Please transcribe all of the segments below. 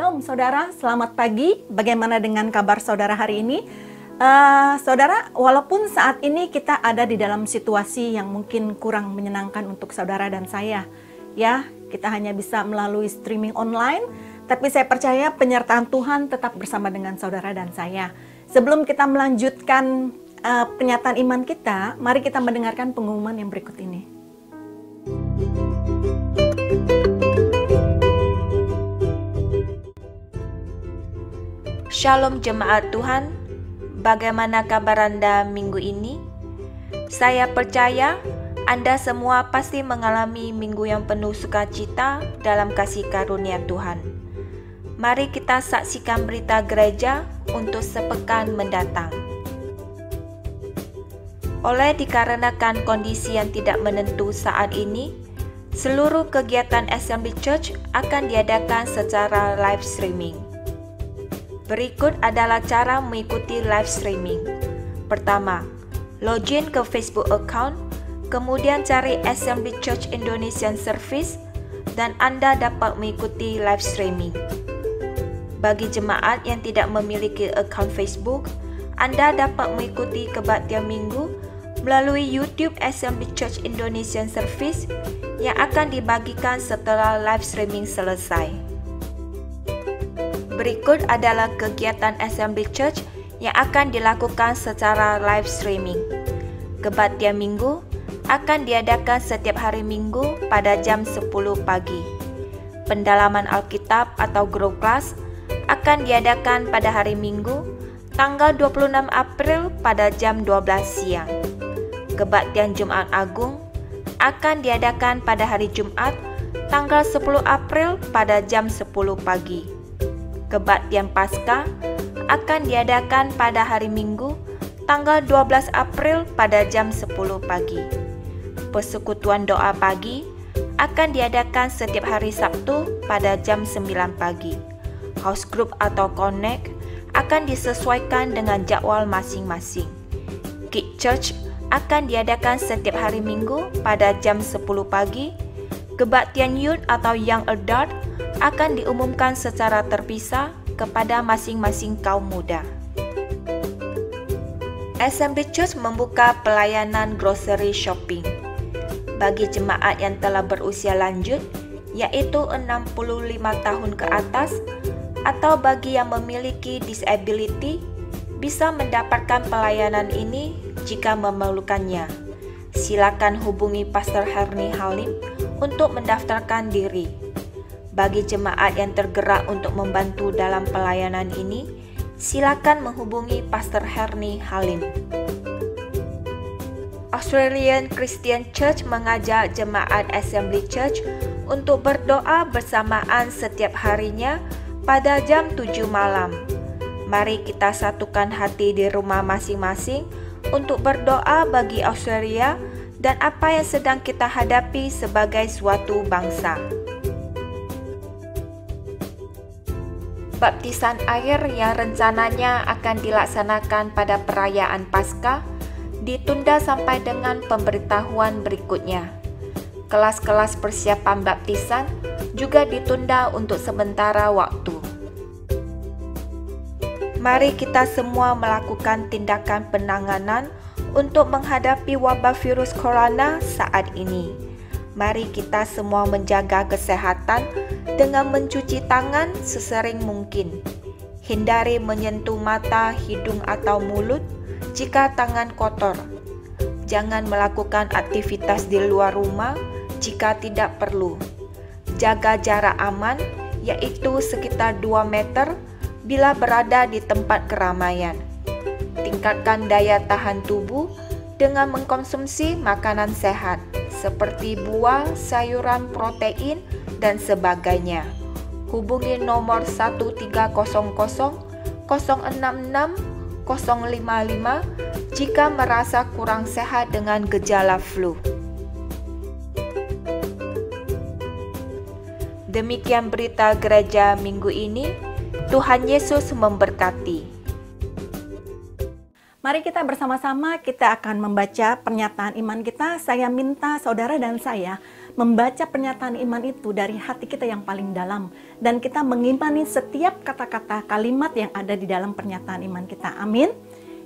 Shalom saudara, selamat pagi. Bagaimana dengan kabar saudara hari ini? Saudara, walaupun saat ini kita ada di dalam situasi yang mungkin kurang menyenangkan untuk saudara dan saya, ya, kita hanya bisa melalui streaming online, tapi saya percaya penyertaan Tuhan tetap bersama dengan saudara dan saya. Sebelum kita melanjutkan pernyataan iman kita, mari kita mendengarkan pengumuman yang berikut ini. Shalom jemaat Tuhan, bagaimana kabar Anda minggu ini? Saya percaya Anda semua pasti mengalami minggu yang penuh sukacita dalam kasih karunia Tuhan. Mari kita saksikan berita gereja untuk sepekan mendatang. Oleh dikarenakan kondisi yang tidak menentu saat ini, seluruh kegiatan Assembly Church akan diadakan secara live streaming. Berikut adalah cara mengikuti live streaming. Pertama, login ke Facebook account, kemudian cari Assembly Church Indonesian Service, dan Anda dapat mengikuti live streaming. Bagi jemaat yang tidak memiliki account Facebook, Anda dapat mengikuti kebaktian minggu melalui YouTube Assembly Church Indonesian Service yang akan dibagikan setelah live streaming selesai. Berikut adalah kegiatan Assembly Church yang akan dilakukan secara live streaming. Kebaktian minggu akan diadakan setiap hari Minggu pada jam 10 pagi. Pendalaman Alkitab atau Grow Class akan diadakan pada hari Minggu, tanggal 26 April pada jam 12 siang. Kebaktian Jumat Agung akan diadakan pada hari Jumat, tanggal 10 April pada jam 10 pagi. Kebaktian Paskah akan diadakan pada hari Minggu, tanggal 12 April pada jam 10 pagi. Persekutuan doa pagi akan diadakan setiap hari Sabtu pada jam 9 pagi. House group atau connect akan disesuaikan dengan jadwal masing-masing. Kids Church akan diadakan setiap hari Minggu pada jam 10 pagi. Kebaktian Youth atau Young Adult akan diumumkan secara terpisah kepada masing-masing kaum muda. Assembly Church membuka pelayanan grocery shopping bagi jemaat yang telah berusia lanjut, yaitu 65 tahun ke atas, atau bagi yang memiliki disability, bisa mendapatkan pelayanan ini jika memerlukannya. Silakan hubungi Pastor Herni Halim untuk mendaftarkan diri. Bagi jemaat yang tergerak untuk membantu dalam pelayanan ini, silakan menghubungi Pastor Herni Halim. Australian Christian Church mengajak jemaat Assembly Church untuk berdoa bersamaan setiap harinya pada jam 7 malam. Mari kita satukan hati di rumah masing-masing untuk berdoa bagi Australia dan apa yang sedang kita hadapi sebagai suatu bangsa. Baptisan air yang rencananya akan dilaksanakan pada perayaan Paskah ditunda sampai dengan pemberitahuan berikutnya. Kelas-kelas persiapan baptisan juga ditunda untuk sementara waktu. Mari kita semua melakukan tindakan penanganan untuk menghadapi wabah virus corona saat ini. Mari kita semua menjaga kesehatan dengan mencuci tangan sesering mungkin. Hindari menyentuh mata, hidung atau mulut jika tangan kotor. Jangan melakukan aktivitas di luar rumah jika tidak perlu. Jaga jarak aman, yaitu sekitar 2 meter bila berada di tempat keramaian. Tingkatkan daya tahan tubuh dengan mengkonsumsi makanan sehat seperti buah, sayuran, protein, dan sebagainya. Hubungi nomor 1300 066 055 jika merasa kurang sehat dengan gejala flu. Demikian berita gereja minggu ini. Tuhan Yesus memberkati. Mari kita bersama-sama kita akan membaca pernyataan iman kita. Saya minta saudara dan saya membaca pernyataan iman itu dari hati kita yang paling dalam, dan kita mengimani setiap kata-kata kalimat yang ada di dalam pernyataan iman kita. Amin.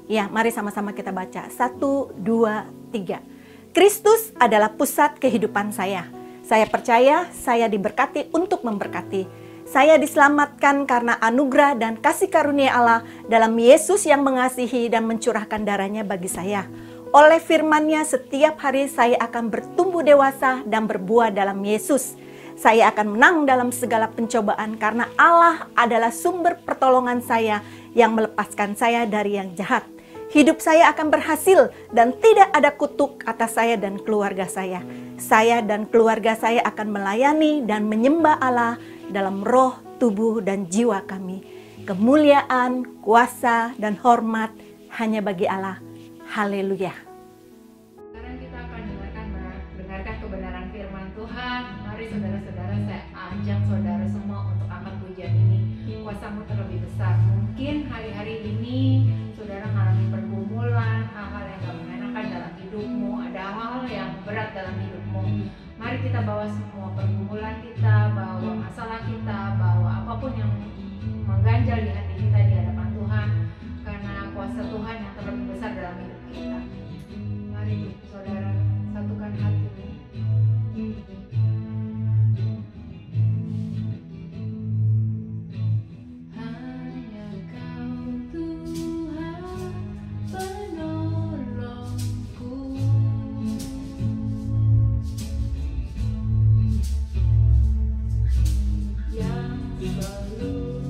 Ya, mari sama-sama kita baca. 1, 2, 3. Kristus adalah pusat kehidupan saya. Saya percaya saya diberkati untuk memberkati. Saya diselamatkan karena anugerah dan kasih karunia Allah dalam Yesus yang mengasihi dan mencurahkan darahnya bagi saya. Oleh firman-Nya setiap hari saya akan bertumbuh dewasa dan berbuah dalam Yesus. Saya akan menang dalam segala pencobaan karena Allah adalah sumber pertolongan saya yang melepaskan saya dari yang jahat. Hidup saya akan berhasil dan tidak ada kutuk atas saya dan keluarga saya. Saya dan keluarga saya akan melayani dan menyembah Allah dalam roh, tubuh, dan jiwa kami. Kemuliaan, kuasa, dan hormat hanya bagi Allah. Haleluya. Sekarang kita akan dengarkan kebenaran firman Tuhan. Mari saudara-saudara, saya ajak saudara semua untuk angkat pujian ini. Kuasa-Mu terlebih besar. Mungkin hari-hari ini saudara mengalami pergumulan, hal-hal yang gak mengenakan dalam hidupmu, ada hal-hal yang berat dalam hidupmu. Mari kita bawa semua pergumulan kita, bawa masalah kita, bawa apapun yang mengganjal di hati kita di hadapan Tuhan, karena kuasa Tuhan yang terlebih besar dalam hidup kita. Mari saudara satukan hatimu. Hanya Kau Tuhan penolongku, yang selalu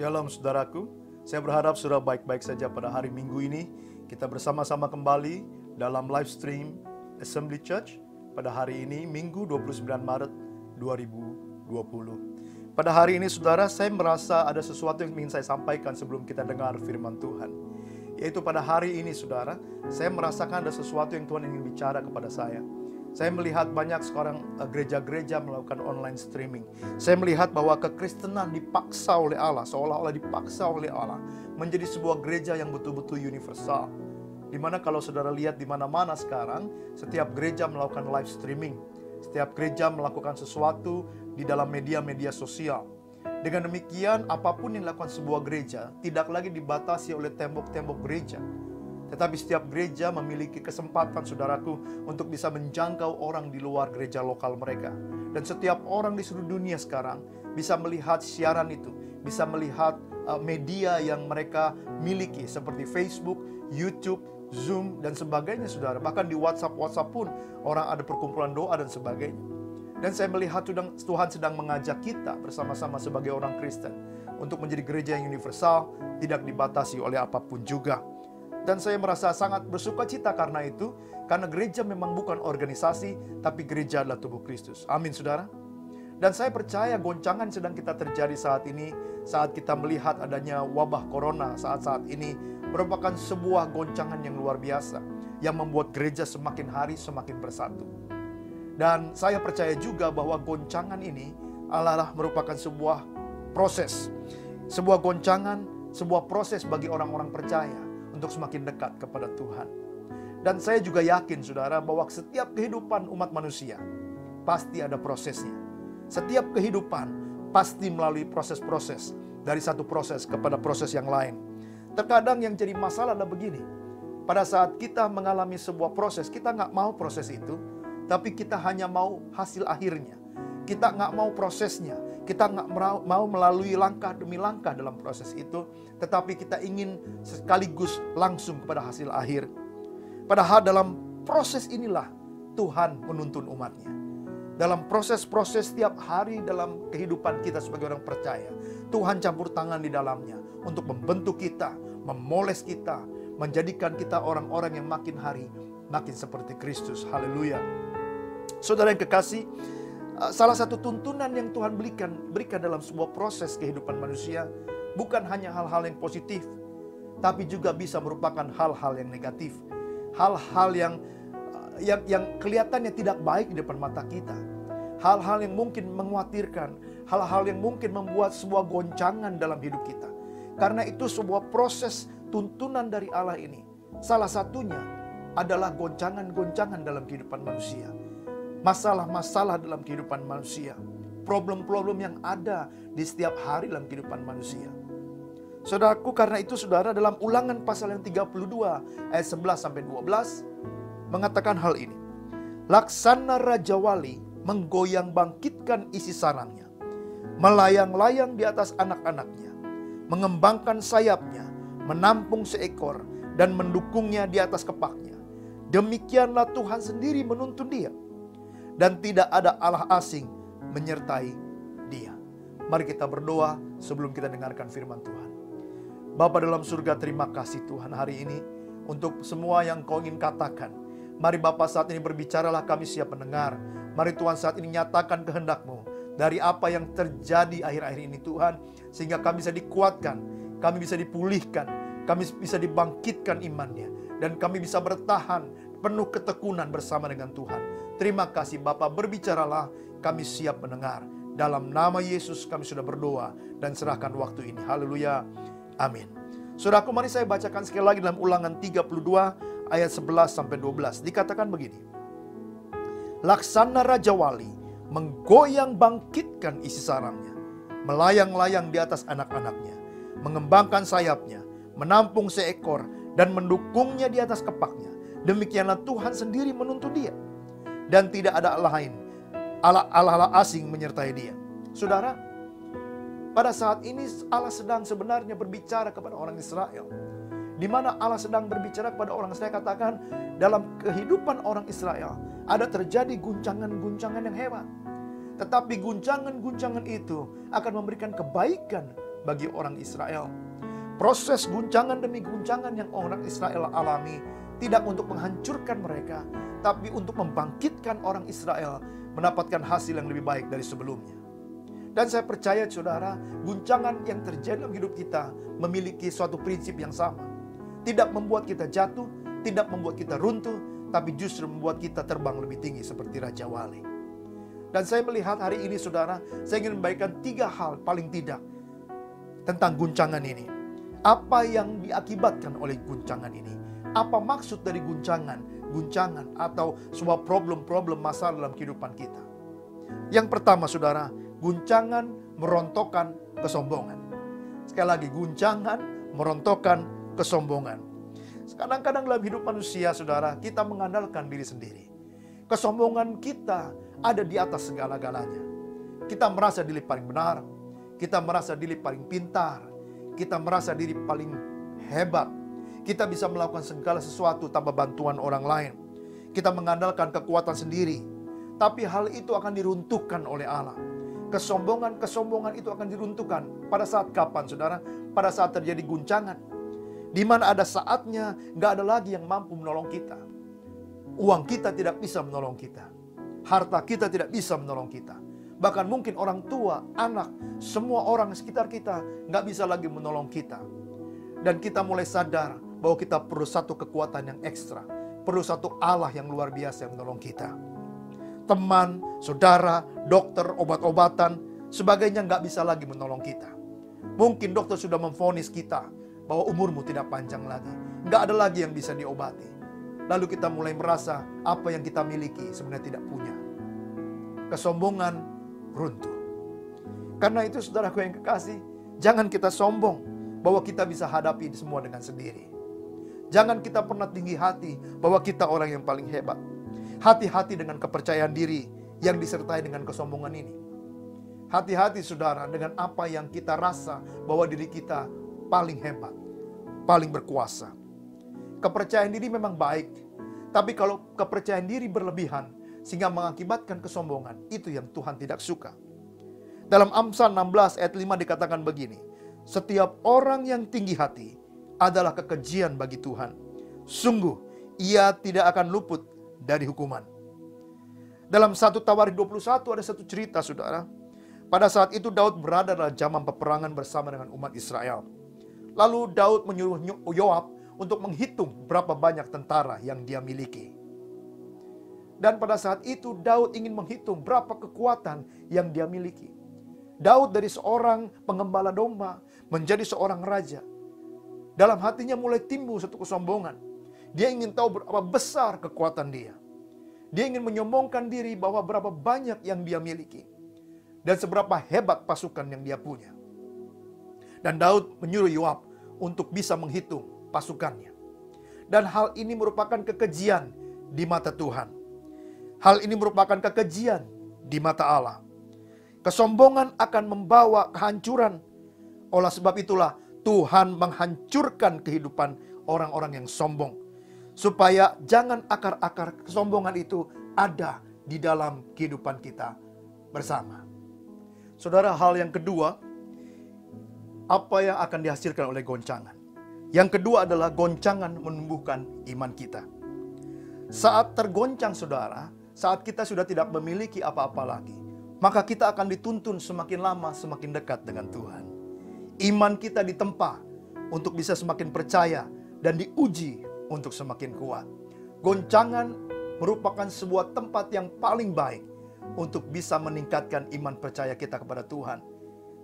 Shalom saudaraku, saya berharap saudara baik-baik saja pada hari Minggu ini. Kita bersama-sama kembali dalam live stream Assembly Church pada hari ini, Minggu 29 Maret 2020. Pada hari ini saudara, saya merasa ada sesuatu yang ingin saya sampaikan sebelum kita dengar firman Tuhan. Yaitu pada hari ini saudara, saya merasakan ada sesuatu yang Tuhan ingin bicara kepada saya. Saya melihat banyak sekarang gereja-gereja melakukan online streaming. Saya melihat bahwa kekristenan dipaksa oleh Allah, seolah-olah dipaksa oleh Allah menjadi sebuah gereja yang betul-betul universal. Dimana kalau saudara lihat di mana-mana sekarang, setiap gereja melakukan live streaming. Setiap gereja melakukan sesuatu di dalam media-media sosial. Dengan demikian, apapun yang dilakukan sebuah gereja tidak lagi dibatasi oleh tembok-tembok gereja. Tetapi setiap gereja memiliki kesempatan, saudaraku, untuk bisa menjangkau orang di luar gereja lokal mereka. Dan setiap orang di seluruh dunia sekarang bisa melihat siaran itu, bisa melihat media yang mereka miliki seperti Facebook, YouTube, Zoom, dan sebagainya, saudara. Bahkan di WhatsApp pun orang ada perkumpulan doa dan sebagainya. Dan saya melihat Tuhan sedang mengajak kita bersama-sama sebagai orang Kristen untuk menjadi gereja yang universal, tidak dibatasi oleh apapun juga. Dan saya merasa sangat bersuka cita karena itu, karena gereja memang bukan organisasi, tapi gereja adalah tubuh Kristus. Amin, saudara. Dan saya percaya goncangan sedang kita terjadi saat ini, saat kita melihat adanya wabah corona saat-saat ini, merupakan sebuah goncangan yang luar biasa, yang membuat gereja semakin hari semakin bersatu. Dan saya percaya juga bahwa goncangan ini adalah merupakan sebuah proses, sebuah goncangan, sebuah proses bagi orang-orang percaya untuk semakin dekat kepada Tuhan. Dan saya juga yakin, saudara, bahwa setiap kehidupan umat manusia pasti ada prosesnya. Setiap kehidupan pasti melalui proses-proses, dari satu proses kepada proses yang lain. Terkadang yang jadi masalah adalah begini. Pada saat kita mengalami sebuah proses, kita nggak mau proses itu, tapi kita hanya mau hasil akhirnya. Kita nggak mau prosesnya. Kita nggak mau melalui langkah demi langkah dalam proses itu, tetapi kita ingin sekaligus langsung kepada hasil akhir. Padahal dalam proses inilah Tuhan menuntun umatnya. Dalam proses-proses setiap hari dalam kehidupan kita sebagai orang percaya, Tuhan campur tangan di dalamnya untuk membentuk kita, memoles kita, menjadikan kita orang-orang yang makin hari makin seperti Kristus. Haleluya. Saudara yang kekasih, salah satu tuntunan yang Tuhan berikan dalam sebuah proses kehidupan manusia bukan hanya hal-hal yang positif, tapi juga bisa merupakan hal-hal yang negatif, hal-hal yang kelihatannya tidak baik di depan mata kita, hal-hal yang mungkin mengkhawatirkan, hal-hal yang mungkin membuat sebuah goncangan dalam hidup kita. Karena itu sebuah proses tuntunan dari Allah ini, salah satunya adalah goncangan-goncangan dalam kehidupan manusia. Masalah-masalah dalam kehidupan manusia, problem-problem yang ada di setiap hari dalam kehidupan manusia. Saudaraku, karena itu saudara, dalam Ulangan pasal yang 32 ayat 11-12 mengatakan hal ini. Laksana Raja Wali menggoyang bangkitkan isi sarangnya, melayang-layang di atas anak-anaknya, mengembangkan sayapnya, menampung seekor dan mendukungnya di atas kepaknya. Demikianlah Tuhan sendiri menuntun dia, dan tidak ada Allah asing menyertai dia. Mari kita berdoa sebelum kita dengarkan firman Tuhan. Bapa dalam surga, terima kasih Tuhan hari ini untuk semua yang Kau ingin katakan. Mari Bapa saat ini berbicaralah, kami siap mendengar. Mari Tuhan saat ini nyatakan kehendak-Mu dari apa yang terjadi akhir-akhir ini Tuhan, sehingga kami bisa dikuatkan, kami bisa dipulihkan, kami bisa dibangkitkan imannya, dan kami bisa bertahan penuh ketekunan bersama dengan Tuhan. Terima kasih Bapa, berbicaralah, kami siap mendengar. Dalam nama Yesus kami sudah berdoa dan serahkan waktu ini. Haleluya. Amin. Saudaraku, mari saya bacakan sekali lagi dalam Ulangan 32 ayat 11-12. Dikatakan begini. Laksana Raja Wali menggoyang bangkitkan isi sarangnya, melayang-layang di atas anak-anaknya, mengembangkan sayapnya, menampung seekor dan mendukungnya di atas kepaknya. Demikianlah Tuhan sendiri menuntun dia, dan tidak ada Allah lain, Allah asing menyertai dia. Saudara, pada saat ini Allah sedang sebenarnya berbicara kepada orang Israel. Di mana Allah sedang berbicara kepada orang Israel, katakan dalam kehidupan orang Israel ada terjadi guncangan-guncangan yang hebat. Tetapi guncangan-guncangan itu akan memberikan kebaikan bagi orang Israel. Proses guncangan demi guncangan yang orang Israel alami tidak untuk menghancurkan mereka, tapi untuk membangkitkan orang Israel mendapatkan hasil yang lebih baik dari sebelumnya. Dan saya percaya saudara, guncangan yang terjadi dalam hidup kita memiliki suatu prinsip yang sama. Tidak membuat kita jatuh, tidak membuat kita runtuh, tapi justru membuat kita terbang lebih tinggi seperti Raja Wali. Dan saya melihat hari ini saudara, saya ingin membagikan 3 hal paling tidak tentang guncangan ini. Apa yang diakibatkan oleh guncangan ini? Apa maksud dari guncangan atau sebuah problem-problem masalah dalam kehidupan kita? Yang pertama saudara, guncangan merontokkan kesombongan. Sekali lagi, guncangan merontokkan kesombongan. Kadang-kadang dalam hidup manusia saudara, kita mengandalkan diri sendiri. Kesombongan kita ada di atas segala-galanya. Kita merasa diri paling benar, kita merasa diri paling pintar, kita merasa diri paling hebat. Kita bisa melakukan segala sesuatu tanpa bantuan orang lain. Kita mengandalkan kekuatan sendiri. Tapi hal itu akan diruntuhkan oleh Allah. Kesombongan itu akan diruntuhkan. Pada saat kapan saudara? Pada saat terjadi guncangan. Di mana ada saatnya gak ada lagi yang mampu menolong kita. Uang kita tidak bisa menolong kita. Harta kita tidak bisa menolong kita. Bahkan mungkin orang tua, anak, semua orang sekitar kita gak bisa lagi menolong kita. Dan kita mulai sadar bahwa kita perlu satu kekuatan yang ekstra. Perlu satu Allah yang luar biasa yang menolong kita. Teman, saudara, dokter, obat-obatan, sebagainya nggak bisa lagi menolong kita. Mungkin dokter sudah memvonis kita bahwa umurmu tidak panjang lagi. Nggak ada lagi yang bisa diobati. Lalu kita mulai merasa apa yang kita miliki sebenarnya tidak punya. Kesombongan runtuh. Karena itu saudaraku yang kekasih, jangan kita sombong bahwa kita bisa hadapi semua dengan sendiri. Jangan kita pernah tinggi hati bahwa kita orang yang paling hebat. Hati-hati dengan kepercayaan diri yang disertai dengan kesombongan ini. Hati-hati saudara dengan apa yang kita rasa bahwa diri kita paling hebat, paling berkuasa. Kepercayaan diri memang baik, tapi kalau kepercayaan diri berlebihan sehingga mengakibatkan kesombongan, itu yang Tuhan tidak suka. Dalam Amsal 16 ayat 5 dikatakan begini, setiap orang yang tinggi hati adalah kekejian bagi Tuhan. Sungguh, ia tidak akan luput dari hukuman. Dalam 1 Tawarik 21 ada satu cerita saudara. Pada saat itu Daud berada dalam zaman peperangan bersama dengan umat Israel. Lalu Daud menyuruh Yoab untuk menghitung berapa banyak tentara yang dia miliki. Dan pada saat itu Daud ingin menghitung berapa kekuatan yang dia miliki. Daud dari seorang pengembala domba menjadi seorang raja. Dalam hatinya mulai timbul satu kesombongan. Dia ingin tahu berapa besar kekuatan dia. Dia ingin menyombongkan diri bahwa berapa banyak yang dia miliki. Dan seberapa hebat pasukan yang dia punya. Dan Daud menyuruh Yoab untuk bisa menghitung pasukannya. Dan hal ini merupakan kekejian di mata Tuhan. Hal ini merupakan kekejian di mata Allah. Kesombongan akan membawa kehancuran. Oleh sebab itulah Tuhan menghancurkan kehidupan orang-orang yang sombong. Supaya jangan akar-akar kesombongan itu ada di dalam kehidupan kita bersama. Saudara, hal yang kedua, apa yang akan dihasilkan oleh goncangan? Yang kedua adalah goncangan menumbuhkan iman kita. Saat tergoncang saudara, saat kita sudah tidak memiliki apa-apa lagi, maka kita akan dituntun semakin lama semakin dekat dengan Tuhan. Iman kita ditempa untuk bisa semakin percaya dan diuji untuk semakin kuat. Goncangan merupakan sebuah tempat yang paling baik untuk bisa meningkatkan iman percaya kita kepada Tuhan.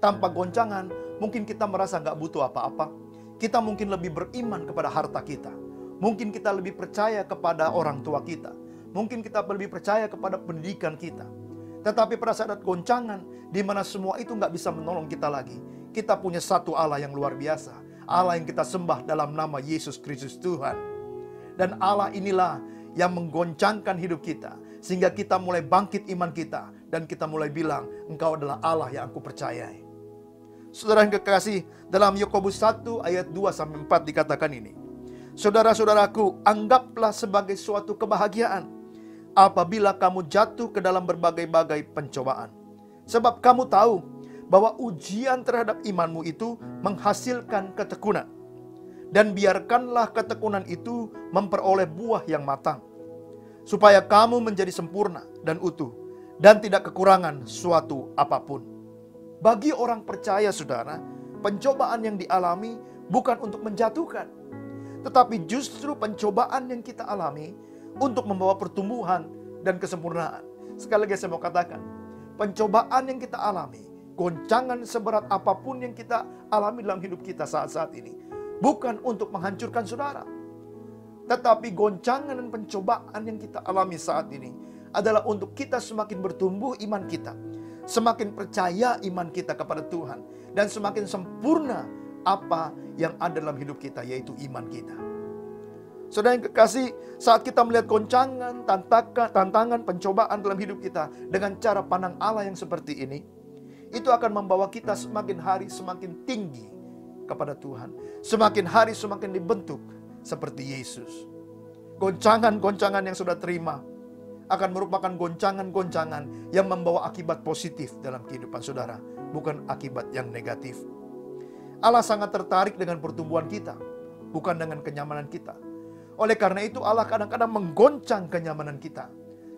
Tanpa goncangan, mungkin kita merasa gak butuh apa-apa. Kita mungkin lebih beriman kepada harta kita. Mungkin kita lebih percaya kepada orang tua kita. Mungkin kita lebih percaya kepada pendidikan kita. Tetapi pada saat goncangan, di mana semua itu gak bisa menolong kita lagi, kita punya satu Allah yang luar biasa. Allah yang kita sembah dalam nama Yesus Kristus Tuhan. Dan Allah inilah yang menggoncangkan hidup kita. Sehingga kita mulai bangkit iman kita. Dan kita mulai bilang, Engkau adalah Allah yang aku percayai. Saudara yang kekasih, dalam Yakobus 1 ayat 2-4 dikatakan ini. Saudara-saudaraku, anggaplah sebagai suatu kebahagiaan apabila kamu jatuh ke dalam berbagai-bagai pencobaan. Sebab kamu tahu bahwa ujian terhadap imanmu itu menghasilkan ketekunan. Dan biarkanlah ketekunan itu memperoleh buah yang matang, supaya kamu menjadi sempurna dan utuh, dan tidak kekurangan suatu apapun. Bagi orang percaya, saudara, pencobaan yang dialami bukan untuk menjatuhkan, tetapi justru pencobaan yang kita alami untuk membawa pertumbuhan dan kesempurnaan. Sekali lagi saya mau katakan, pencobaan yang kita alami, goncangan seberat apapun yang kita alami dalam hidup kita saat-saat ini, bukan untuk menghancurkan saudara. Tetapi goncangan dan pencobaan yang kita alami saat ini adalah untuk kita semakin bertumbuh iman kita, semakin percaya iman kita kepada Tuhan, dan semakin sempurna apa yang ada dalam hidup kita, yaitu iman kita. Saudara yang kekasih, saat kita melihat goncangan, tantangan, pencobaan dalam hidup kita dengan cara pandang Allah yang seperti ini, itu akan membawa kita semakin hari semakin tinggi kepada Tuhan. Semakin hari semakin dibentuk seperti Yesus. Goncangan-goncangan yang sudah terima akan merupakan goncangan-goncangan yang membawa akibat positif dalam kehidupan saudara, bukan akibat yang negatif. Allah sangat tertarik dengan pertumbuhan kita, bukan dengan kenyamanan kita. Oleh karena itu Allah kadang-kadang menggoncang kenyamanan kita,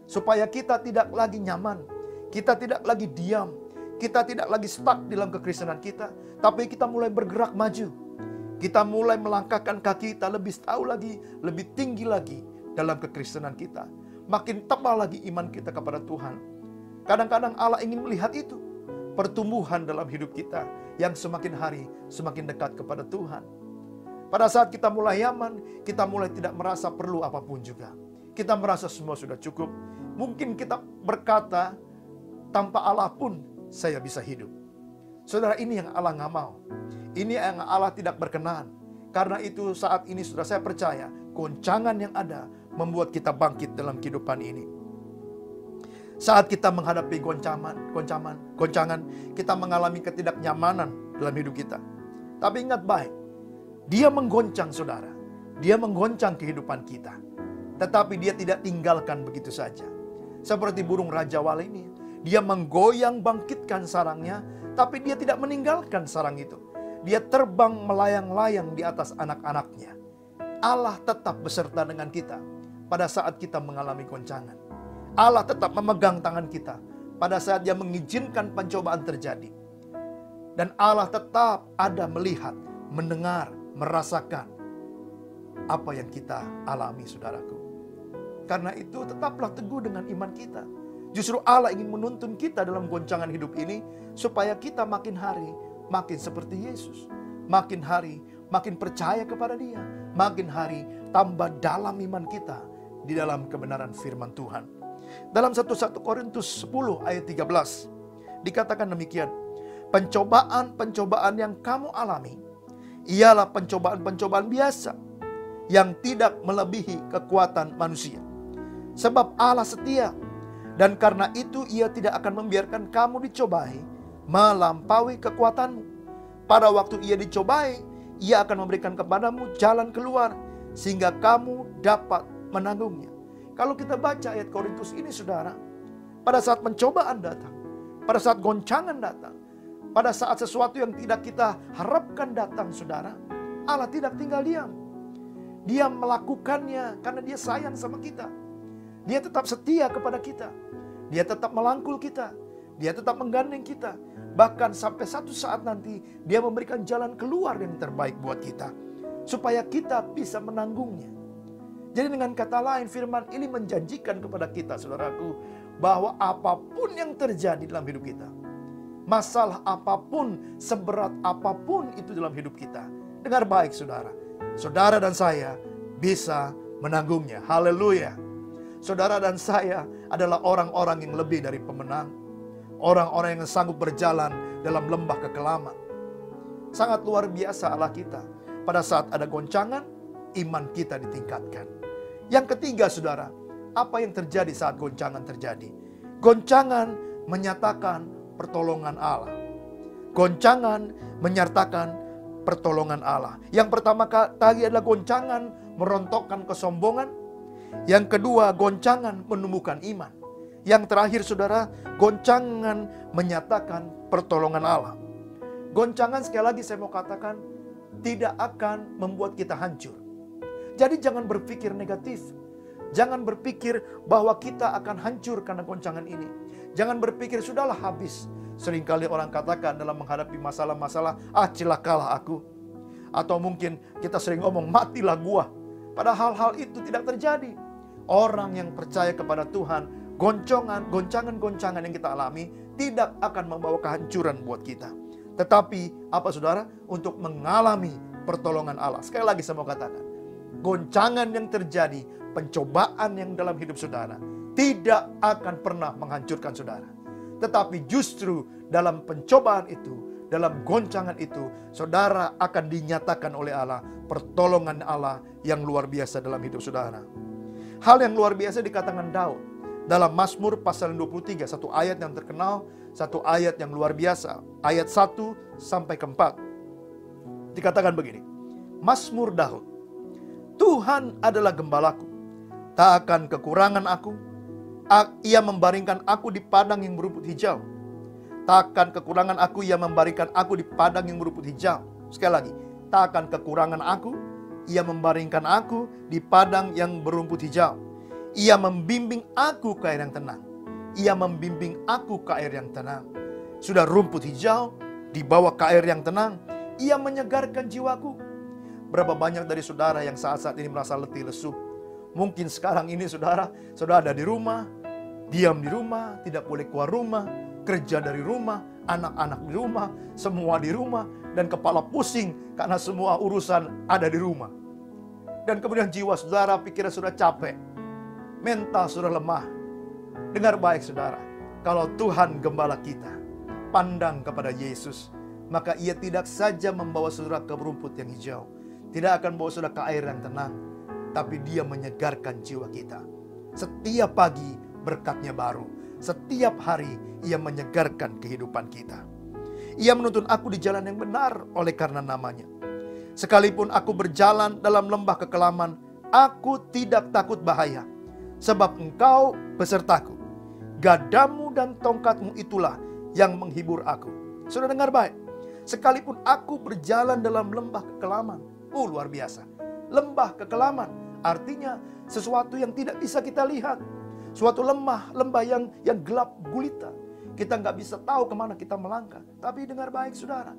supaya kita tidak lagi nyaman, kita tidak lagi diam, kita tidak lagi stuck dalam kekristenan kita, tapi kita mulai bergerak maju. Kita mulai melangkahkan kaki kita lebih tahu lagi, lebih tinggi lagi dalam kekristenan kita. Makin tebal lagi iman kita kepada Tuhan. Kadang-kadang Allah ingin melihat itu, pertumbuhan dalam hidup kita yang semakin hari semakin dekat kepada Tuhan. Pada saat kita mulai nyaman, kita mulai tidak merasa perlu apapun juga. Kita merasa semua sudah cukup. Mungkin kita berkata, tanpa Allah pun saya bisa hidup. Saudara, ini yang Allah nggak mau. Ini yang Allah tidak berkenan. Karena itu saat ini saudara, saya percaya goncangan yang ada membuat kita bangkit dalam kehidupan ini. Saat kita menghadapi goncangan, kita mengalami ketidaknyamanan dalam hidup kita. Tapi ingat baik, Dia menggoncang saudara. Dia menggoncang kehidupan kita. Tetapi Dia tidak tinggalkan begitu saja. Seperti burung Raja Wali ini, Dia menggoyang bangkitkan sarangnya, tapi Dia tidak meninggalkan sarang itu. Dia terbang melayang-layang di atas anak-anaknya. Allah tetap beserta dengan kita pada saat kita mengalami goncangan. Allah tetap memegang tangan kita pada saat Dia mengizinkan pencobaan terjadi. Dan Allah tetap ada melihat, mendengar, merasakan apa yang kita alami, saudaraku. Karena itu tetaplah teguh dengan iman kita. Justru Allah ingin menuntun kita dalam goncangan hidup ini supaya kita makin hari makin seperti Yesus. Makin hari makin percaya kepada Dia. Makin hari tambah dalam iman kita di dalam kebenaran firman Tuhan. Dalam 1 Korintus 10 ayat 13 dikatakan demikian, pencobaan-pencobaan yang kamu alami ialah pencobaan-pencobaan biasa yang tidak melebihi kekuatan manusia. Sebab Allah setia, dan karena itu Ia tidak akan membiarkan kamu dicobai melampaui kekuatanmu. Pada waktu Ia dicobai, Ia akan memberikan kepadamu jalan keluar sehingga kamu dapat menanggungnya. Kalau kita baca ayat Korintus ini, saudara, pada saat pencobaan datang, pada saat goncangan datang, pada saat sesuatu yang tidak kita harapkan datang, saudara, Allah tidak tinggal diam. Dia melakukannya karena Dia sayang sama kita. Dia tetap setia kepada kita. Dia tetap melangkul kita. Dia tetap menggandeng kita. Bahkan sampai satu saat nanti Dia memberikan jalan keluar yang terbaik buat kita, supaya kita bisa menanggungnya. Jadi dengan kata lain, firman ini menjanjikan kepada kita, saudaraku, bahwa apapun yang terjadi dalam hidup kita, masalah apapun, seberat apapun itu dalam hidup kita, dengar baik saudara, saudara dan saya bisa menanggungnya. Haleluya. Saudara dan saya adalah orang-orang yang lebih dari pemenang. Orang-orang yang sanggup berjalan dalam lembah kekelaman. Sangat luar biasa Allah kita. Pada saat ada goncangan, iman kita ditingkatkan. Yang ketiga, saudara, apa yang terjadi saat goncangan terjadi? Goncangan menyatakan pertolongan Allah. Goncangan menyatakan pertolongan Allah. Yang pertama kali adalah goncangan merontokkan kesombongan. Yang kedua, goncangan menumbuhkan iman. Yang terakhir saudara, goncangan menyatakan pertolongan Allah. Goncangan sekali lagi saya mau katakan tidak akan membuat kita hancur. Jadi jangan berpikir negatif. Jangan berpikir bahwa kita akan hancur karena goncangan ini. Jangan berpikir sudahlah habis. Seringkali orang katakan dalam menghadapi masalah-masalah, celakalah aku. Atau mungkin kita sering ngomong, matilah gua. Padahal hal itu tidak terjadi. Orang yang percaya kepada Tuhan, goncangan-goncangan yang kita alami tidak akan membawa kehancuran buat kita. Tetapi apa saudara? Untuk mengalami pertolongan Allah. Sekali lagi saya mau katakan, goncangan yang terjadi, pencobaan yang dalam hidup saudara tidak akan pernah menghancurkan saudara. Tetapi justru dalam pencobaan itu, dalam goncangan itu, saudara akan dinyatakan oleh Allah pertolongan Allah yang luar biasa dalam hidup saudara. Hal yang luar biasa dikatakan Daud dalam Mazmur pasal 23, satu ayat yang terkenal, satu ayat yang luar biasa, ayat 1 sampai ke 4. Dikatakan begini, Mazmur Daud, Tuhan adalah gembalaku, tak akan kekurangan aku. Ia membaringkan aku di padang yang berumput hijau. Tak akan kekurangan aku, ia membaringkan aku di padang yang berumput hijau. Sekali lagi, tak akan kekurangan aku, ia membaringkan aku di padang yang berumput hijau. Ia membimbing aku ke air yang tenang. Ia membimbing aku ke air yang tenang. Sudah rumput hijau, dibawa ke air yang tenang, ia menyegarkan jiwaku. Berapa banyak dari saudara yang saat-saat ini merasa letih lesu. Mungkin sekarang ini saudara ada di rumah, diam di rumah, tidak boleh keluar rumah, kerja dari rumah, anak-anak di rumah, semua di rumah, dan kepala pusing karena semua urusan ada di rumah. Dan kemudian jiwa saudara, pikiran sudah capek, mental sudah lemah. Dengar baik saudara, kalau Tuhan gembala kita, pandang kepada Yesus, maka ia tidak saja membawa saudara ke rumput yang hijau, tidak akan membawa saudara ke air yang tenang, tapi dia menyegarkan jiwa kita. Setiap pagi berkatnya baru, setiap hari ia menyegarkan kehidupan kita. Ia menuntun aku di jalan yang benar oleh karena namanya. Sekalipun aku berjalan dalam lembah kekelaman, aku tidak takut bahaya, sebab engkau besertaku. Gadamu dan tongkatmu itulah yang menghibur aku. Sudah dengar baik, sekalipun aku berjalan dalam lembah kekelaman, luar biasa. Lembah kekelaman artinya sesuatu yang tidak bisa kita lihat. Suatu lembah yang gelap gulita. Kita nggak bisa tahu kemana kita melangkah. Tapi dengar baik saudara,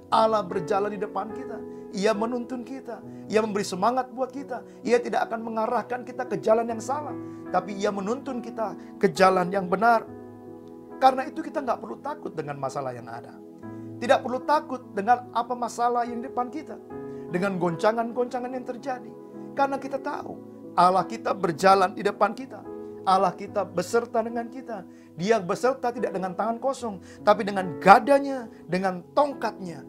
Allah berjalan di depan kita. Ia menuntun kita. Ia memberi semangat buat kita. Ia tidak akan mengarahkan kita ke jalan yang salah. Tapi ia menuntun kita ke jalan yang benar. Karena itu kita nggak perlu takut dengan masalah yang ada. Tidak perlu takut dengan apa masalah yang di depan kita. Dengan goncangan-goncangan yang terjadi. Karena kita tahu Allah kita berjalan di depan kita. Allah kita beserta dengan kita. Dia beserta tidak dengan tangan kosong, tapi dengan gadanya, dengan tongkatnya.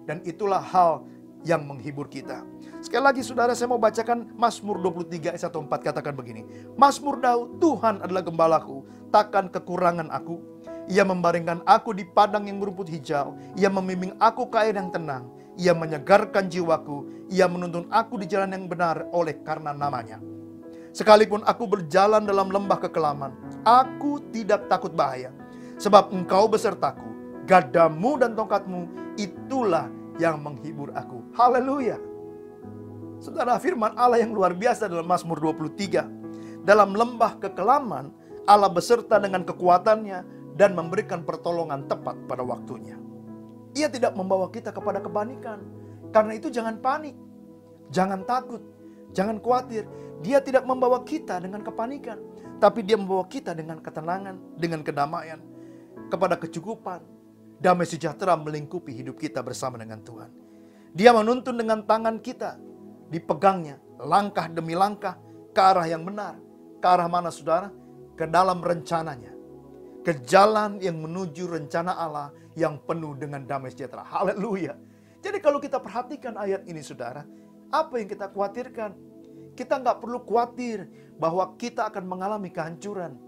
Dan itulah hal yang menghibur kita. Sekali lagi saudara, saya mau bacakan Mazmur 23 ayat 1-4, katakan begini. Mazmur Daud, Tuhan adalah gembalaku, takkan kekurangan aku. Ia membaringkan aku di padang yang berumput hijau. Ia membimbing aku ke air yang tenang. Ia menyegarkan jiwaku. Ia menuntun aku di jalan yang benar oleh karena namanya. Sekalipun aku berjalan dalam lembah kekelaman, aku tidak takut bahaya. Sebab engkau besertaku, gadamu dan tongkatmu, itulah yang menghibur aku. Haleluya. Saudara, firman Allah yang luar biasa dalam Mazmur 23. Dalam lembah kekelaman, Allah beserta dengan kekuatannya dan memberikan pertolongan tepat pada waktunya. Ia tidak membawa kita kepada kepanikan. Karena itu jangan panik, jangan takut, jangan khawatir. Dia tidak membawa kita dengan kepanikan, tapi dia membawa kita dengan ketenangan, dengan kedamaian, kepada kecukupan. Damai sejahtera melingkupi hidup kita bersama dengan Tuhan. Dia menuntun dengan tangan kita, dipegangnya langkah demi langkah ke arah yang benar. Ke arah mana saudara? Ke dalam rencananya. Ke jalan yang menuju rencana Allah yang penuh dengan damai sejahtera. Haleluya. Jadi kalau kita perhatikan ayat ini saudara, apa yang kita khawatirkan? Kita nggak perlu khawatir bahwa kita akan mengalami kehancuran.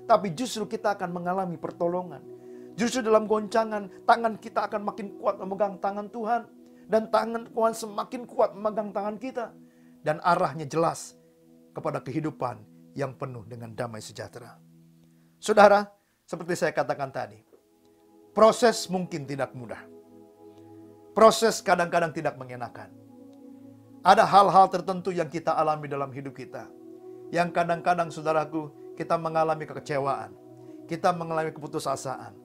Tapi justru kita akan mengalami pertolongan. Justru dalam goncangan, tangan kita akan makin kuat memegang tangan Tuhan. Dan tangan Tuhan semakin kuat memegang tangan kita. Dan arahnya jelas kepada kehidupan yang penuh dengan damai sejahtera. Saudara, seperti saya katakan tadi, proses mungkin tidak mudah. Proses kadang-kadang tidak mengenakan. Ada hal-hal tertentu yang kita alami dalam hidup kita, yang kadang-kadang saudaraku, kita mengalami kekecewaan, kita mengalami keputusasaan.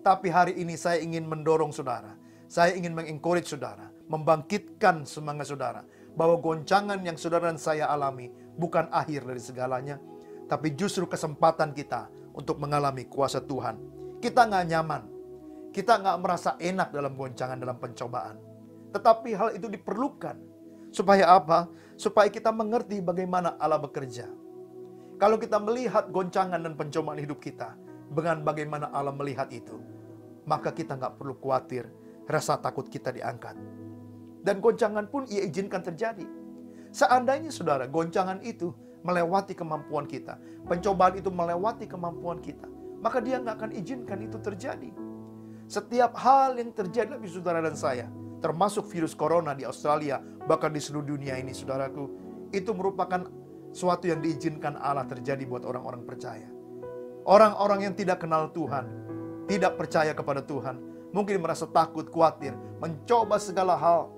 Tapi hari ini saya ingin mendorong saudara, saya ingin mengencourage saudara, membangkitkan semangat saudara, bahwa goncangan yang saudara dan saya alami bukan akhir dari segalanya, tapi justru kesempatan kita untuk mengalami kuasa Tuhan. Kita nggak nyaman, kita nggak merasa enak dalam goncangan, dalam pencobaan. Tetapi hal itu diperlukan. Supaya apa? Supaya kita mengerti bagaimana Allah bekerja. Kalau kita melihat goncangan dan pencobaan hidup kita, dengan bagaimana Allah melihat itu, maka kita nggak perlu khawatir, rasa takut kita diangkat. Dan goncangan pun Ia izinkan terjadi. Seandainya saudara, goncangan itu melewati kemampuan kita, pencobaan itu melewati kemampuan kita, maka Dia nggak akan izinkan itu terjadi. Setiap hal yang terjadi bagi saudara dan saya, termasuk virus corona di Australia, bahkan di seluruh dunia ini, saudaraku, itu merupakan suatu yang diizinkan Allah terjadi buat orang-orang percaya. Orang-orang yang tidak kenal Tuhan, tidak percaya kepada Tuhan, mungkin merasa takut, khawatir, mencoba segala hal,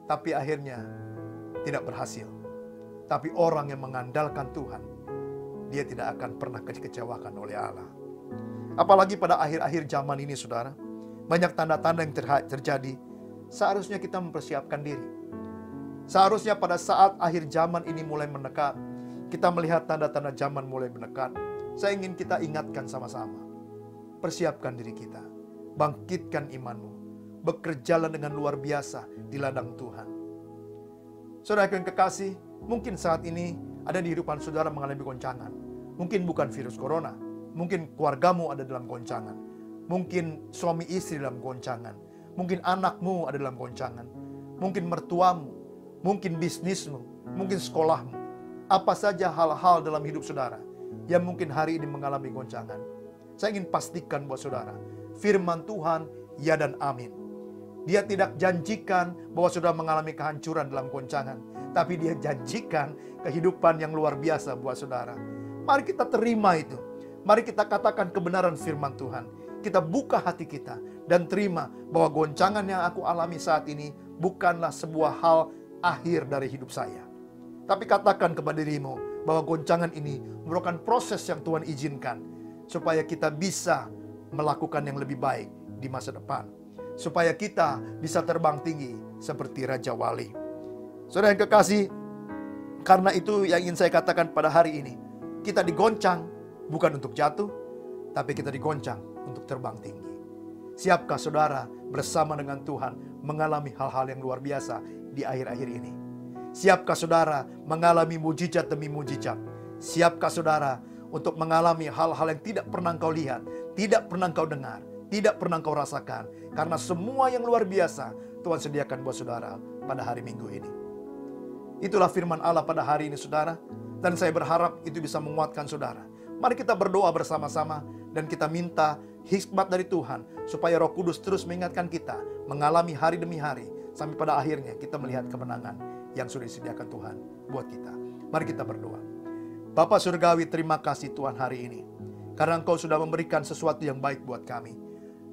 tapi akhirnya tidak berhasil. Tapi orang yang mengandalkan Tuhan, dia tidak akan pernah dikecewakan oleh Allah. Apalagi pada akhir-akhir zaman ini, saudara, banyak tanda-tanda yang terjadi. Seharusnya kita mempersiapkan diri. Seharusnya pada saat akhir zaman ini mulai mendekat, kita melihat tanda-tanda zaman mulai mendekat. Saya ingin kita ingatkan sama-sama. Persiapkan diri kita. Bangkitkan imanmu. Bekerjalah dengan luar biasa di ladang Tuhan. Saudara yang kekasih, mungkin saat ini ada di kehidupan saudara mengalami goncangan. Mungkin bukan virus corona. Mungkin keluargamu ada dalam goncangan. Mungkin suami istri dalam goncangan. Mungkin anakmu ada dalam goncangan. Mungkin mertuamu. Mungkin bisnismu. Mungkin sekolahmu. Apa saja hal-hal dalam hidup saudara yang mungkin hari ini mengalami goncangan. Saya ingin pastikan buat saudara, firman Tuhan ya dan amin. Dia tidak janjikan bahwa saudara mengalami kehancuran dalam goncangan, tapi Dia janjikan kehidupan yang luar biasa buat saudara. Mari kita terima itu. Mari kita katakan kebenaran firman Tuhan. Kita buka hati kita dan terima bahwa goncangan yang aku alami saat ini bukanlah sebuah hal akhir dari hidup saya. Tapi katakan kepada dirimu bahwa goncangan ini merupakan proses yang Tuhan izinkan supaya kita bisa melakukan yang lebih baik di masa depan. Supaya kita bisa terbang tinggi seperti Raja Wali. Saudara yang kekasih, karena itu yang ingin saya katakan pada hari ini, kita digoncang bukan untuk jatuh, tapi kita digoncang untuk terbang tinggi. Siapkah saudara bersama dengan Tuhan mengalami hal-hal yang luar biasa di akhir-akhir ini? Siapkah saudara mengalami mujizat demi mujizat? Siapkah saudara untuk mengalami hal-hal yang tidak pernah engkau lihat, tidak pernah engkau dengar, tidak pernah engkau rasakan? Karena semua yang luar biasa Tuhan sediakan buat saudara pada hari Minggu ini. Itulah firman Allah pada hari ini, saudara. Dan saya berharap itu bisa menguatkan saudara. Mari kita berdoa bersama-sama dan kita minta hikmat dari Tuhan supaya Roh Kudus terus mengingatkan kita mengalami hari demi hari sampai pada akhirnya kita melihat kemenangan yang sudah disediakan Tuhan buat kita. Mari kita berdoa. Bapa Surgawi, terima kasih Tuhan hari ini karena Engkau sudah memberikan sesuatu yang baik buat kami.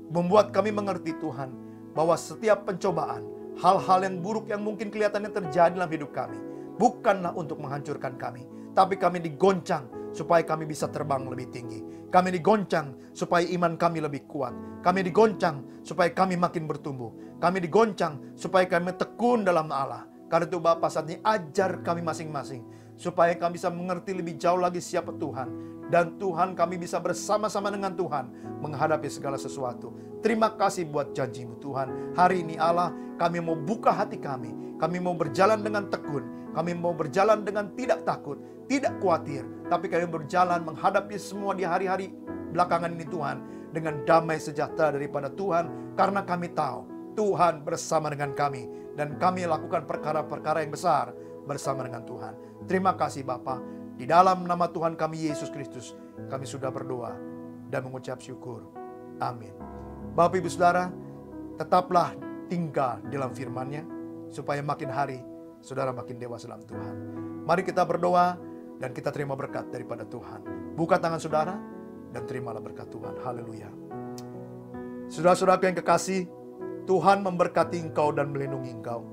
Membuat kami mengerti Tuhan bahwa setiap pencobaan, hal-hal yang buruk yang mungkin kelihatannya terjadi dalam hidup kami bukanlah untuk menghancurkan kami, tapi kami digoncang supaya kami bisa terbang lebih tinggi. Kami digoncang supaya iman kami lebih kuat. Kami digoncang supaya kami makin bertumbuh. Kami digoncang supaya kami tekun dalam Allah. Karena itu Bapa, saat ini ajar kami masing-masing supaya kami bisa mengerti lebih jauh lagi siapa Tuhan. Dan Tuhan, kami bisa bersama-sama dengan Tuhan menghadapi segala sesuatu. Terima kasih buat janji-Mu Tuhan. Hari ini Allah, kami mau buka hati kami. Kami mau berjalan dengan tekun. Kami mau berjalan dengan tidak takut, tidak khawatir. Tapi kami berjalan menghadapi semua di hari-hari belakangan ini Tuhan, dengan damai sejahtera daripada Tuhan. Karena kami tahu Tuhan bersama dengan kami. Dan kami lakukan perkara-perkara yang besar bersama dengan Tuhan. Terima kasih Bapa. Di dalam nama Tuhan kami Yesus Kristus, kami sudah berdoa dan mengucap syukur. Amin. Bapak Ibu Saudara, tetaplah tinggal dalam firman-Nya, supaya makin hari saudara makin dewasa dalam Tuhan. Mari kita berdoa dan kita terima berkat daripada Tuhan. Buka tangan saudara dan terimalah berkat Tuhan. Haleluya. Saudara-saudaraku yang kekasih, Tuhan memberkati engkau dan melindungi engkau.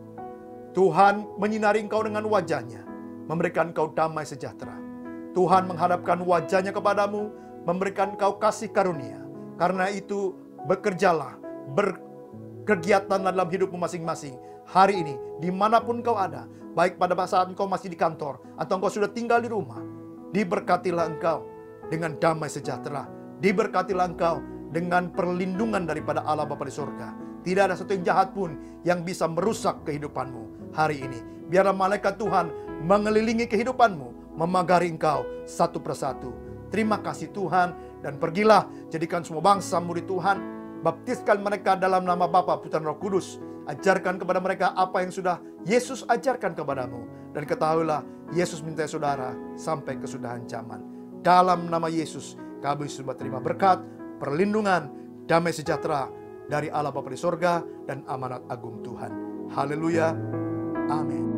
Tuhan menyinari engkau dengan wajah-Nya, memberikan engkau damai sejahtera. Tuhan menghadapkan wajah-Nya kepadamu, memberikan engkau kasih karunia. Karena itu, bekerjalah, berkegiatan dalam hidupmu masing-masing. Hari ini, dimanapun kau ada, baik pada saat engkau masih di kantor, atau engkau sudah tinggal di rumah, diberkatilah engkau dengan damai sejahtera. Diberkatilah engkau dengan perlindungan daripada Allah Bapa di surga. Tidak ada satu yang jahat pun yang bisa merusak kehidupanmu hari ini. Biarlah malaikat Tuhan mengelilingi kehidupanmu, memagari engkau satu persatu. Terima kasih Tuhan, dan pergilah jadikan semua bangsa murid Tuhan. Baptiskan mereka dalam nama Bapa, Putra, dan Roh Kudus. Ajarkan kepada mereka apa yang sudah Yesus ajarkan kepadamu. Dan ketahuilah, Yesus minta saudara sampai kesudahan zaman. Dalam nama Yesus, kami sudah terima berkat, perlindungan, damai sejahtera dari Allah Bapa di sorga dan amanat agung Tuhan. Haleluya. Amin.